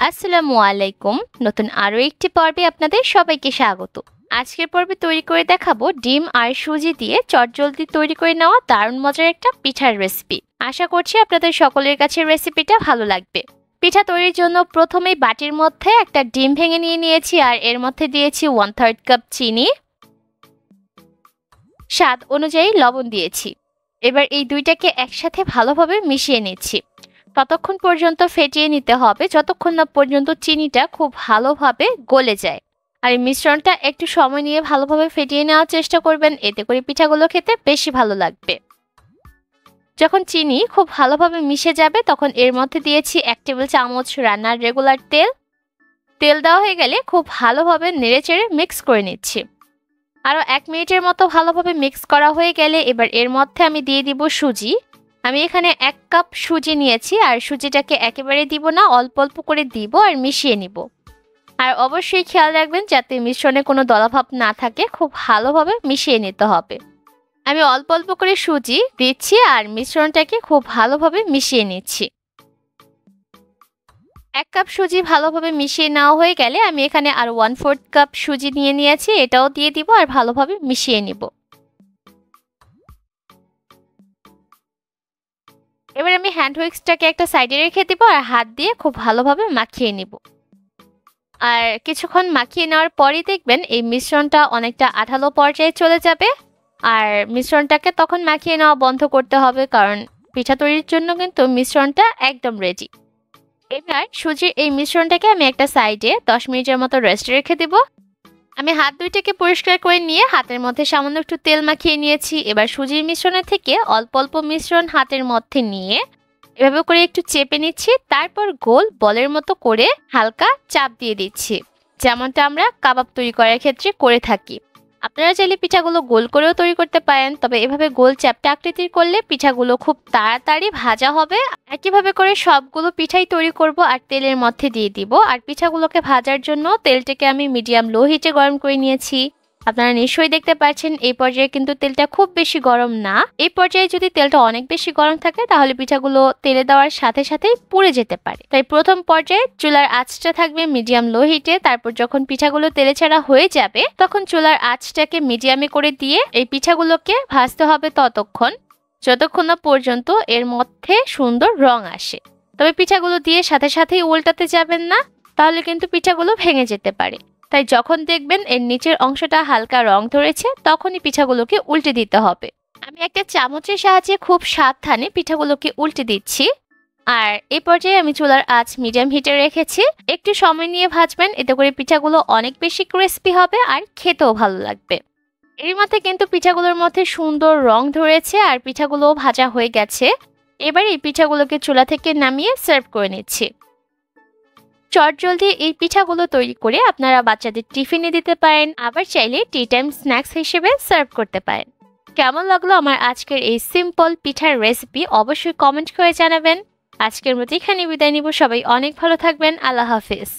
আসসালামু আলাইকুম। নতুন আরো একটি পর্বে আপনাদের সবাইকে স্বাগত। আজকের পর্বে তৈরি করে দেখাবো ডিম আর সুজি দিয়ে চটজলদি তৈরি করে নেওয়া দারুণ মজার একটা পিঠার রেসিপি। আশা করছি আপনাদের সকলের কাছে রেসিপিটা ভালো লাগবে। পিঠা তৈরির জন্য প্রথমেই বাটির মধ্যে একটা ডিম ভেঙে নিয়েছি আর এর মধ্যে দিয়েছি 1/3 কাপ চিনি, স্বাদ অনুযায়ী লবণ দিয়েছি। এবার এই দুইটাকে একসাথে ভালোভাবে মিশিয়ে নিচ্ছি। ততক্ষণ পর্যন্ত ফেটিয়ে নিতে হবে যতক্ষণ না পর্যন্ত চিনিটা খুব ভালোভাবে গলে যায়। আর এই মিশ্রণটা একটু সময় নিয়ে ভালোভাবে ফেটিয়ে নেওয়ার চেষ্টা করবেন, এতে করে পিঠাগুলো খেতে বেশি ভালো লাগবে। যখন চিনি খুব ভালোভাবে মিশে যাবে তখন এর মধ্যে দিয়েছি 1 টেবিল চামচ রান্নার রেগুলার তেল। তেল দেওয়া হয়ে গেলে খুব ভালোভাবে নেড়েচেড়ে মিক্স করে নিচ্ছি। আরও 1 মিনিটের মতো ভালোভাবে মিক্স করা হয়ে গেলে এবার এর মধ্যে আমি দিয়ে দিব সুজি। আমি এখানে 1 কাপ সুজি নিয়েছি আর সুজিটাকে একেবারে দিব না, অল্প অল্প করে দিব আর মিশিয়ে নিব। আর অবশ্যই খেয়াল রাখবেন যাতে মিশ্রণে কোনো দলাভাব না থাকে, খুব ভালোভাবে মিশিয়ে নিতে হবে। আমি অল্প অল্প করে সুজি দিচ্ছি আর মিশ্রণটাকে খুব ভালোভাবে মিশিয়ে নিচ্ছি। 1 কাপ সুজি ভালোভাবে মিশিয়ে নেওয়া হয়ে গেলে আমি এখানে আর 1/4 কাপ সুজি নিয়েছি, এটাও দিয়ে দিব আর ভালোভাবে মিশিয়ে নিব। এবার আমি হ্যান্ড হুইক্সটাকে একটা সাইডে রেখে দিব আর হাত দিয়ে খুব ভালোভাবে মাখিয়ে নিব। আর কিছুক্ষণ মাখিয়ে নেওয়ার পরই দেখবেন এই মিশ্রণটা অনেকটা আঠালো পর্যায়ে চলে যাবে। আর মিশ্রণটাকে তখন মাখিয়ে নেওয়া বন্ধ করতে হবে, কারণ পিঠা তৈরির জন্য কিন্তু মিশ্রণটা একদম রেডি। এবার সুজির এই মিশ্রণটাকে আমি একটা সাইডে 10 মিনিটের মতো রেস্টে রেখে দেব। আমি হাত দুইটাকে পরিষ্কার করে নিয়ে হাতের মধ্যে সামান্য একটু তেল মাখিয়ে নিয়েছি। এবার সুজির মিশ্রণের থেকে অল্প অল্প মিশ্রণ হাতের মধ্যে নিয়ে এভাবে করে একটু চেপে নিচ্ছি, তারপর গোল বলের মতো করে হালকা চাপ দিয়ে দিচ্ছি, যেমনটা আমরা কাবাব তৈরি করার ক্ষেত্রে করে থাকি। আপনারা চাইলে পিঠাগুলো গোল করেও তৈরি করতে পারেন, তবে এভাবে গোল চ্যাপ্টা আকৃতির করলে পিঠাগুলো খুব তাড়াতাড়ি ভাজা হবে। একইভাবে করে সবগুলো পিঠাই তৈরি করব আর তেলের মধ্যে দিয়ে দিব। আর পিঠাগুলোকে ভাজার জন্য তেলটাকে আমি মিডিয়াম লো হিটে গরম করে নিয়েছি। আপনারা নিশ্চয়ই দেখতে পাচ্ছেন এই পর্যায়ে কিন্তু তেলটা খুব বেশি গরম না। এই পর্যায়ে যদি তেলটা অনেক বেশি গরম থাকে তাহলে পিঠাগুলো তেলে দেওয়ার সাথে সাথেই পুড়ে যেতে পারে। তাই প্রথম পর্যায়ে চুলার আঁচটা থাকবে মিডিয়াম লো হিটে। তারপর যখন পিঠাগুলো তেলে ছাড়া হয়ে যাবে তখন চুলার আঁচটাকে মিডিয়ামে করে দিয়ে এই পিঠাগুলোকে ভাজতে হবে ততক্ষণ যতক্ষণ না পর্যন্ত এর মধ্যে সুন্দর রং আসে। তবে পিঠাগুলো দিয়ে সাথে সাথেই উল্টাতে যাবেন না, তাহলে কিন্তু পিঠাগুলো ভেঙে যেতে পারে। তাই যখন দেখবেন এর নিচের অংশটা হালকা রং ধরেছে তখনই পিঠাগুলোকে উল্টে দিতে হবে। আমি একটা চামচের সাহায্যে খুব সাবধানে পিঠাগুলোকে উল্টে দিচ্ছি। আর এই পর্যায়ে আমি চুলার আঁচ মিডিয়াম হিটে রেখেছি। একটু সময় নিয়ে ভাজবেন, এতে করে পিঠাগুলো অনেক বেশি ক্রিস্পি হবে আর খেতেও ভালো লাগবে। এর মধ্যে কিন্তু পিঠাগুলোর মধ্যে সুন্দর রং ধরেছে আর পিঠাগুলোও ভাজা হয়ে গেছে। এবার এই পিঠাগুলোকে চুলা থেকে নামিয়ে সার্ভ করে নিচ্ছি। চটজলদি এই পিঠাগুলো তৈরি করে আপনারা বাচ্চাদের টিফিনে দিতে পারেন, আবার চাইলে টি টাইম স্ন্যাক্স হিসেবে সার্ভ করতে পারেন। কেমন লাগলো আমার আজকের এই সিম্পল পিঠার রেসিপি অবশ্যই কমেন্ট করে জানাবেন। আজকের মতো এখানে বিদায় নিব। সবাই অনেক ভালো থাকবেন। আল্লাহ হাফিজ।